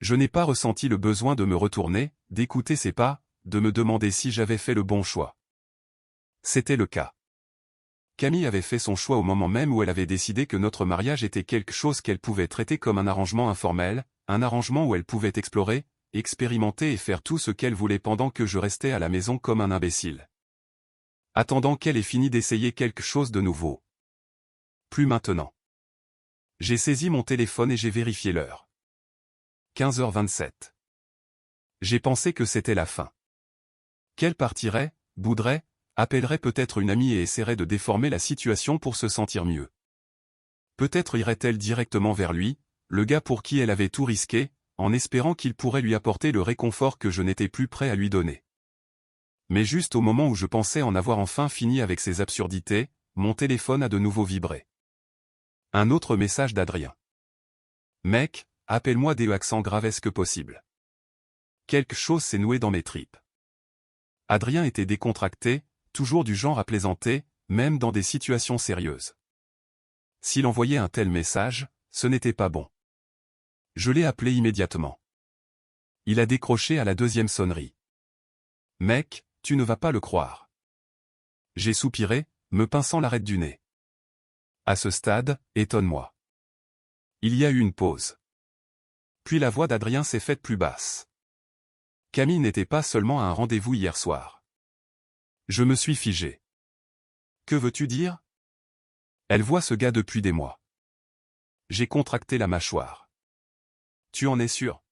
Je n'ai pas ressenti le besoin de me retourner, d'écouter ses pas, de me demander si j'avais fait le bon choix. C'était le cas. Camille avait fait son choix au moment même où elle avait décidé que notre mariage était quelque chose qu'elle pouvait traiter comme un arrangement informel, un arrangement où elle pouvait explorer, expérimenter et faire tout ce qu'elle voulait pendant que je restais à la maison comme un imbécile. Attendant qu'elle ait fini d'essayer quelque chose de nouveau. Plus maintenant. J'ai saisi mon téléphone et j'ai vérifié l'heure. 15h27. J'ai pensé que c'était la fin. Qu'elle partirait, bouderait, appellerait peut-être une amie et essaierait de déformer la situation pour se sentir mieux. Peut-être irait-elle directement vers lui, le gars pour qui elle avait tout risqué, en espérant qu'il pourrait lui apporter le réconfort que je n'étais plus prêt à lui donner. Mais juste au moment où je pensais en avoir enfin fini avec ces absurdités, mon téléphone a de nouveau vibré. Un autre message d'Adrien. Mec, appelle-moi des accents gravesques possible. Quelque chose s'est noué dans mes tripes. Adrien était décontracté, toujours du genre à plaisanter, même dans des situations sérieuses. S'il envoyait un tel message, ce n'était pas bon. Je l'ai appelé immédiatement. Il a décroché à la deuxième sonnerie. Mec, tu ne vas pas le croire. J'ai soupiré, me pinçant l'arête du nez. À ce stade, étonne-moi. Il y a eu une pause. Puis la voix d'Adrien s'est faite plus basse. Camille n'était pas seulement à un rendez-vous hier soir. Je me suis figé. Que veux-tu dire? Elle voit ce gars depuis des mois. J'ai contracté la mâchoire. Tu en es sûr?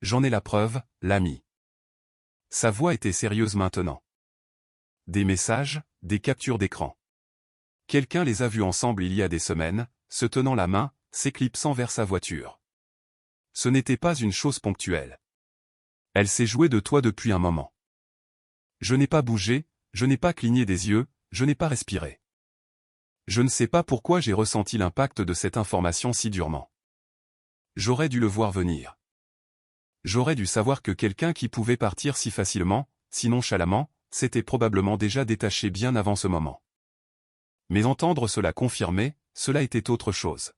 J'en ai la preuve, l'ami. Sa voix était sérieuse maintenant. Des messages, des captures d'écran. Quelqu'un les a vus ensemble il y a des semaines, se tenant la main, s'éclipsant vers sa voiture. Ce n'était pas une chose ponctuelle. Elle s'est jouée de toi depuis un moment. Je n'ai pas bougé, je n'ai pas cligné des yeux, je n'ai pas respiré. Je ne sais pas pourquoi j'ai ressenti l'impact de cette information si durement. J'aurais dû le voir venir. J'aurais dû savoir que quelqu'un qui pouvait partir si facilement, si nonchalamment, s'était probablement déjà détaché bien avant ce moment. Mais entendre cela confirmer, cela était autre chose.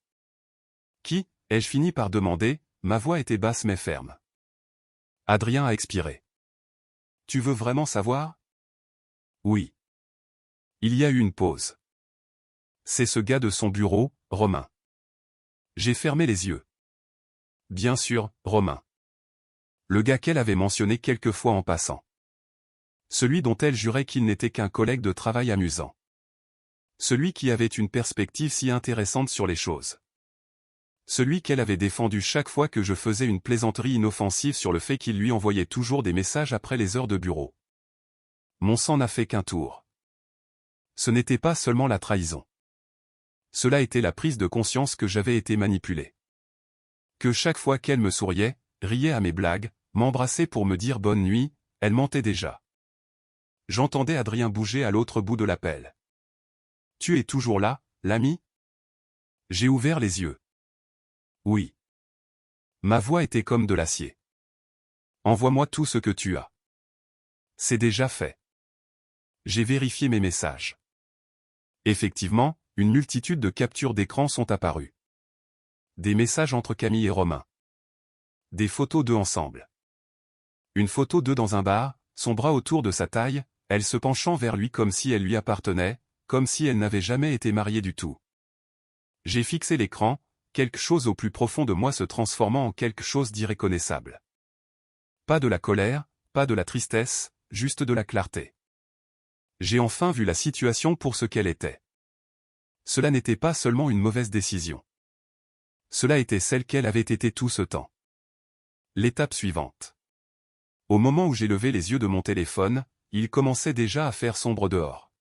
Qui, ai-je fini par demander, ma voix était basse mais ferme. Adrien a expiré. Tu veux vraiment savoir? Oui. Il y a eu une pause. C'est ce gars de son bureau, Romain. J'ai fermé les yeux. Bien sûr, Romain. Le gars qu'elle avait mentionné quelques fois en passant. Celui dont elle jurait qu'il n'était qu'un collègue de travail amusant. Celui qui avait une perspective si intéressante sur les choses. Celui qu'elle avait défendu chaque fois que je faisais une plaisanterie inoffensive sur le fait qu'il lui envoyait toujours des messages après les heures de bureau. Mon sang n'a fait qu'un tour. Ce n'était pas seulement la trahison. Cela était la prise de conscience que j'avais été manipulé. Que chaque fois qu'elle me souriait, riait à mes blagues, m'embrassait pour me dire bonne nuit, elle mentait déjà. J'entendais Adrien bouger à l'autre bout de l'appel. Tu es toujours là, l'ami? J'ai ouvert les yeux. Oui. Ma voix était comme de l'acier. Envoie-moi tout ce que tu as. C'est déjà fait. J'ai vérifié mes messages. Effectivement, une multitude de captures d'écran sont apparues. Des messages entre Camille et Romain. Des photos d'eux ensemble. Une photo d'eux dans un bar, son bras autour de sa taille, elle se penchant vers lui comme si elle lui appartenait, comme si elle n'avait jamais été mariée du tout. J'ai fixé l'écran, quelque chose au plus profond de moi se transformant en quelque chose d'irréconnaissable. Pas de la colère, pas de la tristesse, juste de la clarté. J'ai enfin vu la situation pour ce qu'elle était. Cela n'était pas seulement une mauvaise décision. Cela était celle qu'elle avait été tout ce temps. L'étape suivante. Au moment où j'ai levé les yeux de mon téléphone, il commençait déjà à faire sombre dehors.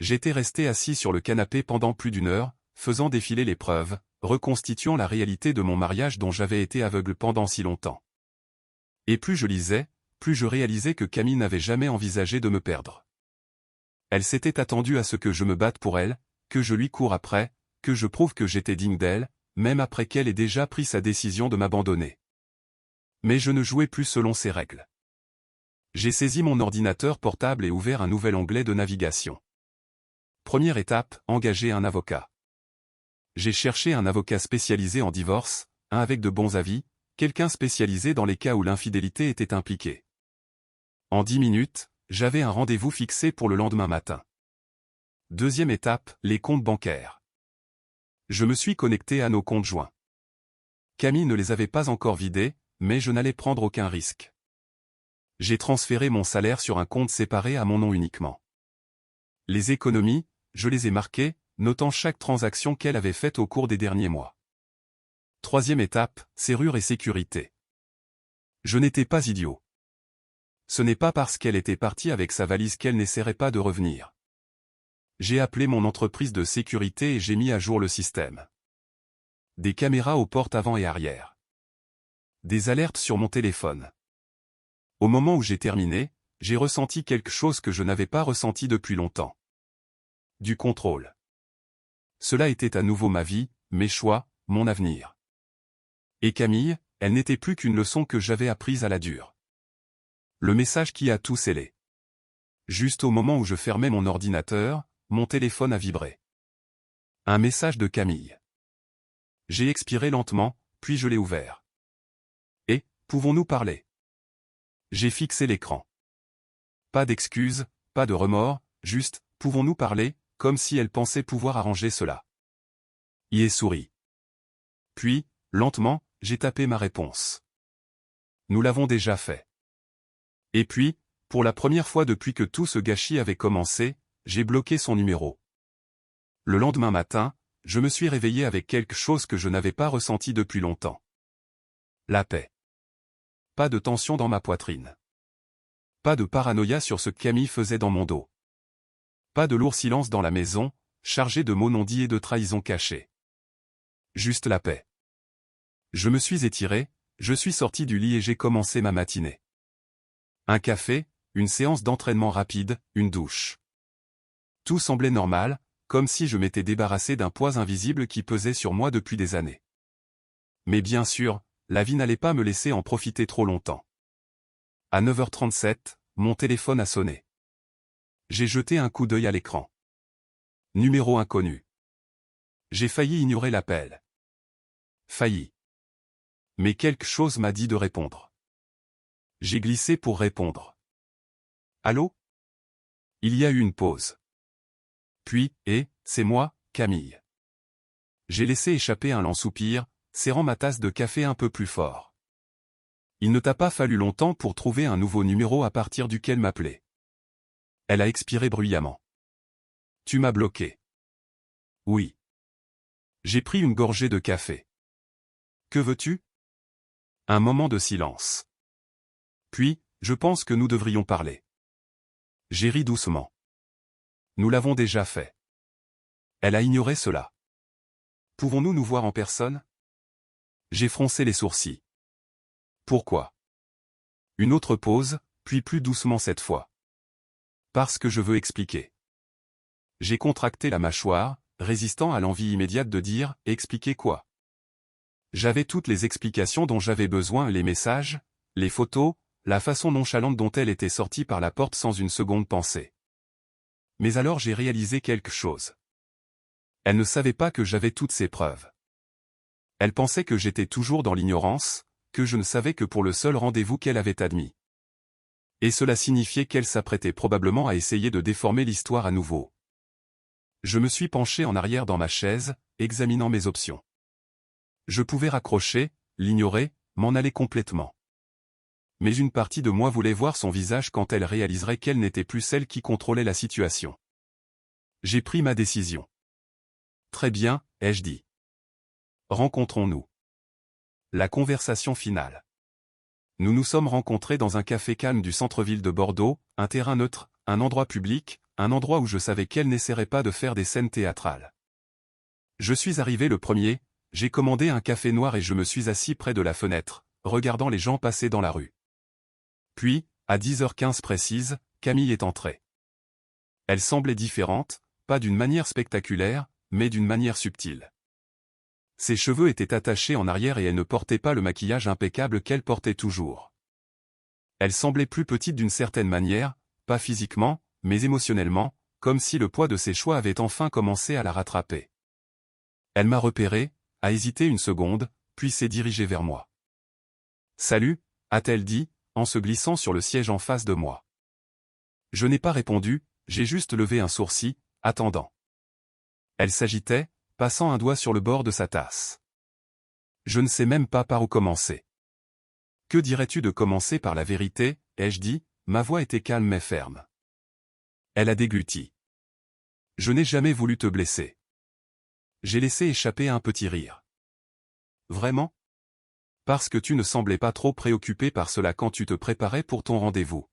J'étais resté assis sur le canapé pendant plus d'1 heure, faisant défiler les preuves, reconstituant la réalité de mon mariage dont j'avais été aveugle pendant si longtemps. Et plus je lisais, plus je réalisais que Camille n'avait jamais envisagé de me perdre. Elle s'était attendue à ce que je me batte pour elle, que je lui cours après, que je prouve que j'étais digne d'elle, même après qu'elle ait déjà pris sa décision de m'abandonner. Mais je ne jouais plus selon ses règles. J'ai saisi mon ordinateur portable et ouvert un nouvel onglet de navigation. Première étape, engager un avocat. J'ai cherché un avocat spécialisé en divorce, un avec de bons avis, quelqu'un spécialisé dans les cas où l'infidélité était impliquée. En 10 minutes, j'avais un rendez-vous fixé pour le lendemain matin. Deuxième étape, les comptes bancaires. Je me suis connecté à nos comptes joints. Camille ne les avait pas encore vidés, mais je n'allais prendre aucun risque. J'ai transféré mon salaire sur un compte séparé à mon nom uniquement. Les économies, je les ai marquées, notant chaque transaction qu'elle avait faite au cours des derniers mois. Troisième étape, serrure et sécurité. Je n'étais pas idiot. Ce n'est pas parce qu'elle était partie avec sa valise qu'elle n'essaierait pas de revenir. J'ai appelé mon entreprise de sécurité et j'ai mis à jour le système. Des caméras aux portes avant et arrière. Des alertes sur mon téléphone. Au moment où j'ai terminé, j'ai ressenti quelque chose que je n'avais pas ressenti depuis longtemps. Du contrôle. Cela était à nouveau ma vie, mes choix, mon avenir. Et Camille, elle n'était plus qu'une leçon que j'avais apprise à la dure. Le message qui a tout scellé. Juste au moment où je fermais mon ordinateur, mon téléphone a vibré. Un message de Camille. J'ai expiré lentement, puis je l'ai ouvert. Et, pouvons-nous parler? J'ai fixé l'écran. Pas d'excuses, pas de remords, juste, pouvons-nous parler, comme si elle pensait pouvoir arranger cela. Y est souri. Puis, lentement, j'ai tapé ma réponse. Nous l'avons déjà fait. Et puis, pour la première fois depuis que tout ce gâchis avait commencé, j'ai bloqué son numéro. Le lendemain matin, je me suis réveillé avec quelque chose que je n'avais pas ressenti depuis longtemps. La paix. Pas de tension dans ma poitrine. Pas de paranoïa sur ce que Camille faisait dans mon dos. Pas de lourd silence dans la maison, chargé de mots non dits et de trahisons cachées. Juste la paix. Je me suis étiré, je suis sorti du lit et j'ai commencé ma matinée. Un café, une séance d'entraînement rapide, une douche. Tout semblait normal, comme si je m'étais débarrassé d'un poids invisible qui pesait sur moi depuis des années. Mais bien sûr, la vie n'allait pas me laisser en profiter trop longtemps. À 9h37, mon téléphone a sonné. J'ai jeté un coup d'œil à l'écran. Numéro inconnu. J'ai failli ignorer l'appel. Failli. Mais quelque chose m'a dit de répondre. J'ai glissé pour répondre. Allô? Il y a eu une pause. Puis, c'est moi, Camille. J'ai laissé échapper un lent soupir, serrant ma tasse de café un peu plus fort. Il ne t'a pas fallu longtemps pour trouver un nouveau numéro à partir duquel m'appeler. Elle a expiré bruyamment. Tu m'as bloqué. Oui. J'ai pris une gorgée de café. Que veux-tu? Un moment de silence. Puis, je pense que nous devrions parler. J'ai ri doucement. Nous l'avons déjà fait. Elle a ignoré cela. Pouvons-nous nous voir en personne? J'ai froncé les sourcils. Pourquoi? Une autre pause, puis plus doucement cette fois. Parce que je veux expliquer. J'ai contracté la mâchoire, résistant à l'envie immédiate de dire « expliquer quoi ?» J'avais toutes les explications dont j'avais besoin, les messages, les photos, la façon nonchalante dont elle était sortie par la porte sans une seconde pensée. Mais alors j'ai réalisé quelque chose. Elle ne savait pas que j'avais toutes ces preuves. Elle pensait que j'étais toujours dans l'ignorance, que je ne savais que pour le seul rendez-vous qu'elle avait admis. Et cela signifiait qu'elle s'apprêtait probablement à essayer de déformer l'histoire à nouveau. Je me suis penché en arrière dans ma chaise, examinant mes options. Je pouvais raccrocher, l'ignorer, m'en aller complètement. Mais une partie de moi voulait voir son visage quand elle réaliserait qu'elle n'était plus celle qui contrôlait la situation. J'ai pris ma décision. Très bien, ai-je dit. Rencontrons-nous. La conversation finale. Nous nous sommes rencontrés dans un café calme du centre-ville de Bordeaux, un terrain neutre, un endroit public, un endroit où je savais qu'elle n'essaierait pas de faire des scènes théâtrales. Je suis arrivé le premier, j'ai commandé un café noir et je me suis assis près de la fenêtre, regardant les gens passer dans la rue. Puis, à 10h15 précise, Camille est entrée. Elle semblait différente, pas d'une manière spectaculaire, mais d'une manière subtile. Ses cheveux étaient attachés en arrière et elle ne portait pas le maquillage impeccable qu'elle portait toujours. Elle semblait plus petite d'une certaine manière, pas physiquement, mais émotionnellement, comme si le poids de ses choix avait enfin commencé à la rattraper. Elle m'a repéré, a hésité une seconde, puis s'est dirigée vers moi. « Salut », a-t-elle dit, en se glissant sur le siège en face de moi. Je n'ai pas répondu, j'ai juste levé un sourcil, attendant. Elle s'agitait, passant un doigt sur le bord de sa tasse. Je ne sais même pas par où commencer. Que dirais-tu de commencer par la vérité, ai-je dit, ma voix était calme mais ferme. Elle a dégluti. Je n'ai jamais voulu te blesser. J'ai laissé échapper un petit rire. Vraiment? Parce que tu ne semblais pas trop préoccupé par cela quand tu te préparais pour ton rendez-vous.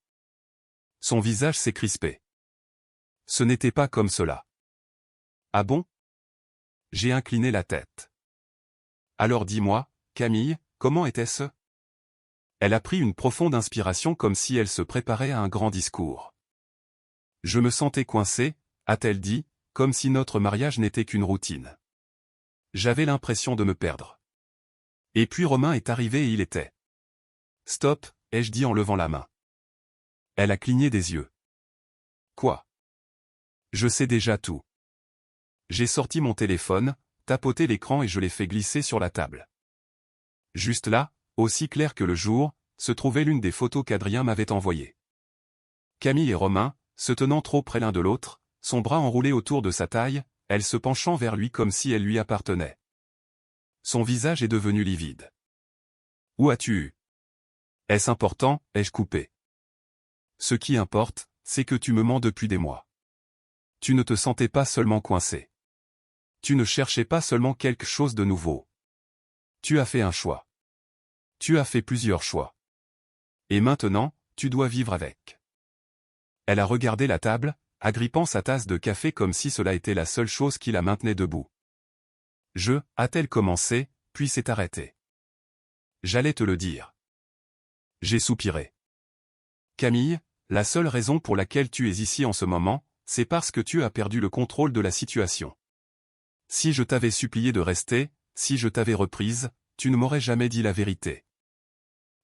Son visage s'est crispé. Ce n'était pas comme cela. Ah bon? J'ai incliné la tête. Alors dis-moi, Camille, comment était-ce? Elle a pris une profonde inspiration comme si elle se préparait à un grand discours. Je me sentais coincé, a-t-elle dit, comme si notre mariage n'était qu'une routine. J'avais l'impression de me perdre. Et puis Romain est arrivé et il était. Stop, ai-je dit en levant la main. Elle a cligné des yeux. Quoi? Je sais déjà tout. J'ai sorti mon téléphone, tapoté l'écran et je l'ai fait glisser sur la table. Juste là, aussi clair que le jour, se trouvait l'une des photos qu'Adrien m'avait envoyées. Camille et Romain, se tenant trop près l'un de l'autre, son bras enroulé autour de sa taille, elle se penchant vers lui comme si elle lui appartenait. Son visage est devenu livide. Où as-tu eu? Est-ce important, ai-je coupé? Ce qui importe, c'est que tu me mens depuis des mois. Tu ne te sentais pas seulement coincé. Tu ne cherchais pas seulement quelque chose de nouveau. Tu as fait un choix. Tu as fait plusieurs choix. Et maintenant, tu dois vivre avec. Elle a regardé la table, agrippant sa tasse de café comme si cela était la seule chose qui la maintenait debout. A-t-elle commencé, puis s'est arrêtée. J'allais te le dire. J'ai soupiré. Camille, la seule raison pour laquelle tu es ici en ce moment, c'est parce que tu as perdu le contrôle de la situation. Si je t'avais supplié de rester, si je t'avais reprise, tu ne m'aurais jamais dit la vérité.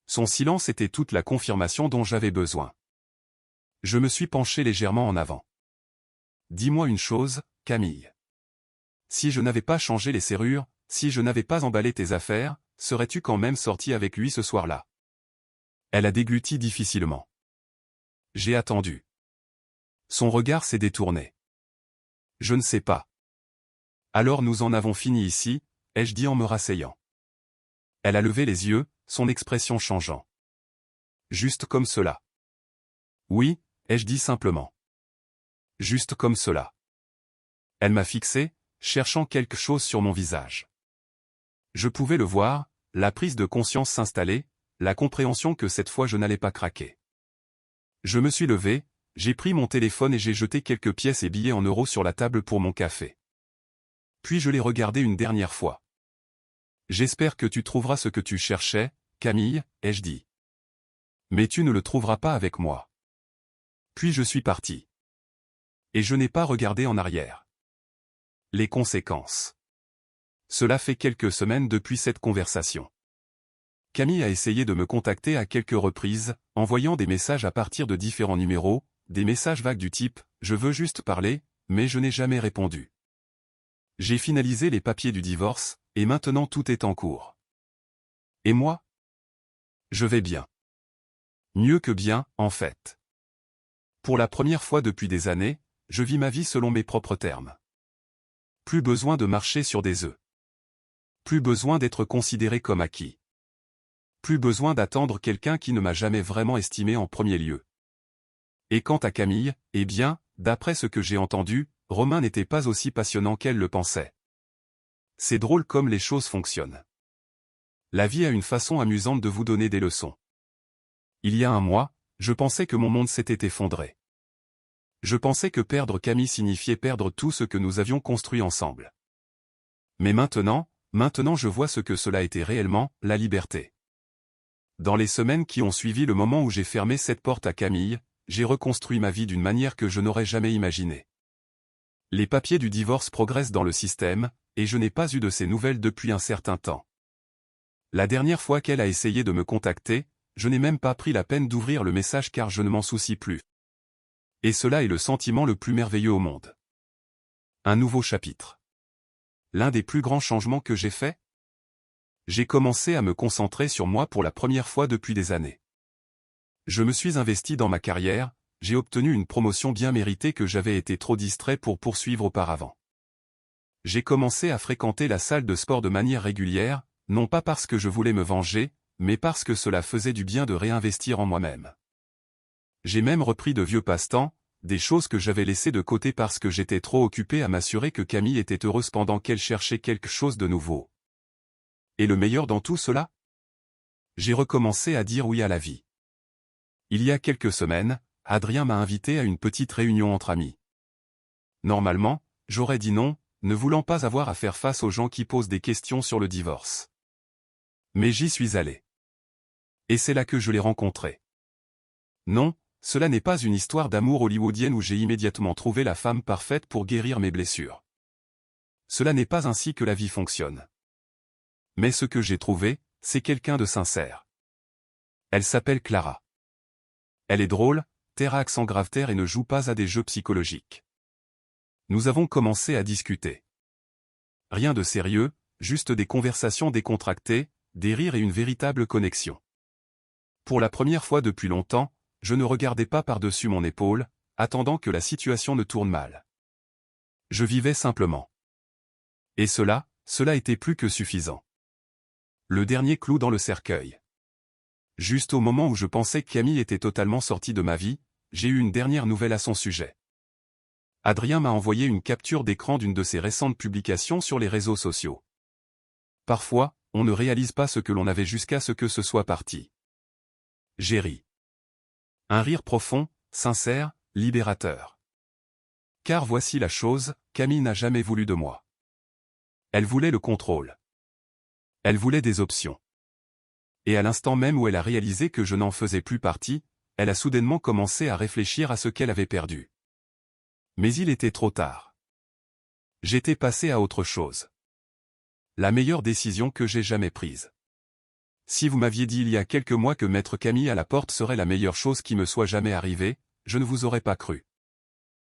Son silence était toute la confirmation dont j'avais besoin. Je me suis penché légèrement en avant. Dis-moi une chose, Camille. Si je n'avais pas changé les serrures, si je n'avais pas emballé tes affaires, serais-tu quand même sorti avec lui ce soir-là? Elle a dégluti difficilement. J'ai attendu. Son regard s'est détourné. Je ne sais pas. Alors nous en avons fini ici, ai-je dit en me rasseyant. Elle a levé les yeux, son expression changeant. Juste comme cela. Oui, ai-je dit simplement. Juste comme cela. Elle m'a fixé, cherchant quelque chose sur mon visage. Je pouvais le voir, la prise de conscience s'installer, la compréhension que cette fois je n'allais pas craquer. Je me suis levé, j'ai pris mon téléphone et j'ai jeté quelques pièces et billets en euros sur la table pour mon café. Puis je l'ai regardé une dernière fois. J'espère que tu trouveras ce que tu cherchais, Camille, ai-je dit. Mais tu ne le trouveras pas avec moi. Puis je suis parti. Et je n'ai pas regardé en arrière. Les conséquences. Cela fait quelques semaines depuis cette conversation. Camille a essayé de me contacter à quelques reprises, envoyant des messages à partir de différents numéros, des messages vagues du type « Je veux juste parler », mais je n'ai jamais répondu. J'ai finalisé les papiers du divorce, et maintenant tout est en cours. Et moi? Je vais bien. Mieux que bien, en fait. Pour la première fois depuis des années, je vis ma vie selon mes propres termes. Plus besoin de marcher sur des œufs. Plus besoin d'être considéré comme acquis. Plus besoin d'attendre quelqu'un qui ne m'a jamais vraiment estimé en premier lieu. Et quant à Camille, eh bien, d'après ce que j'ai entendu, Romain n'était pas aussi passionnant qu'elle le pensait. C'est drôle comme les choses fonctionnent. La vie a une façon amusante de vous donner des leçons. Il y a un mois, je pensais que mon monde s'était effondré. Je pensais que perdre Camille signifiait perdre tout ce que nous avions construit ensemble. Mais maintenant je vois ce que cela était réellement, la liberté. Dans les semaines qui ont suivi le moment où j'ai fermé cette porte à Camille, j'ai reconstruit ma vie d'une manière que je n'aurais jamais imaginée. Les papiers du divorce progressent dans le système, et je n'ai pas eu de ses nouvelles depuis un certain temps. La dernière fois qu'elle a essayé de me contacter, je n'ai même pas pris la peine d'ouvrir le message car je ne m'en soucie plus. Et cela est le sentiment le plus merveilleux au monde. Un nouveau chapitre. L'un des plus grands changements que j'ai fait? J'ai commencé à me concentrer sur moi pour la première fois depuis des années. Je me suis investi dans ma carrière, j'ai obtenu une promotion bien méritée que j'avais été trop distrait pour poursuivre auparavant. J'ai commencé à fréquenter la salle de sport de manière régulière, non pas parce que je voulais me venger, mais parce que cela faisait du bien de réinvestir en moi-même. J'ai même repris de vieux passe-temps, des choses que j'avais laissées de côté parce que j'étais trop occupé à m'assurer que Camille était heureuse pendant qu'elle cherchait quelque chose de nouveau. Et le meilleur dans tout cela? J'ai recommencé à dire oui à la vie. Il y a quelques semaines, Adrien m'a invité à une petite réunion entre amis. Normalement, j'aurais dit non, ne voulant pas avoir à faire face aux gens qui posent des questions sur le divorce. Mais j'y suis allé. Et c'est là que je l'ai rencontré. Non, cela n'est pas une histoire d'amour hollywoodienne où j'ai immédiatement trouvé la femme parfaite pour guérir mes blessures. Cela n'est pas ainsi que la vie fonctionne. Mais ce que j'ai trouvé, c'est quelqu'un de sincère. Elle s'appelle Clara. Elle est drôle, terre à accent grave terre et ne joue pas à des jeux psychologiques. Nous avons commencé à discuter. Rien de sérieux, juste des conversations décontractées, des rires et une véritable connexion. Pour la première fois depuis longtemps, je ne regardais pas par-dessus mon épaule, attendant que la situation ne tourne mal. Je vivais simplement. Et cela était plus que suffisant. Le dernier clou dans le cercueil. Juste au moment où je pensais que Camille était totalement sortie de ma vie, j'ai eu une dernière nouvelle à son sujet. Adrien m'a envoyé une capture d'écran d'une de ses récentes publications sur les réseaux sociaux. Parfois, on ne réalise pas ce que l'on avait jusqu'à ce que ce soit parti. J'ai ri. Un rire profond, sincère, libérateur. Car voici la chose, Camille n'a jamais voulu de moi. Elle voulait le contrôle. Elle voulait des options. Et à l'instant même où elle a réalisé que je n'en faisais plus partie, elle a soudainement commencé à réfléchir à ce qu'elle avait perdu. Mais il était trop tard. J'étais passé à autre chose. La meilleure décision que j'ai jamais prise. Si vous m'aviez dit il y a quelques mois que mettre Camille à la porte serait la meilleure chose qui me soit jamais arrivée, je ne vous aurais pas cru.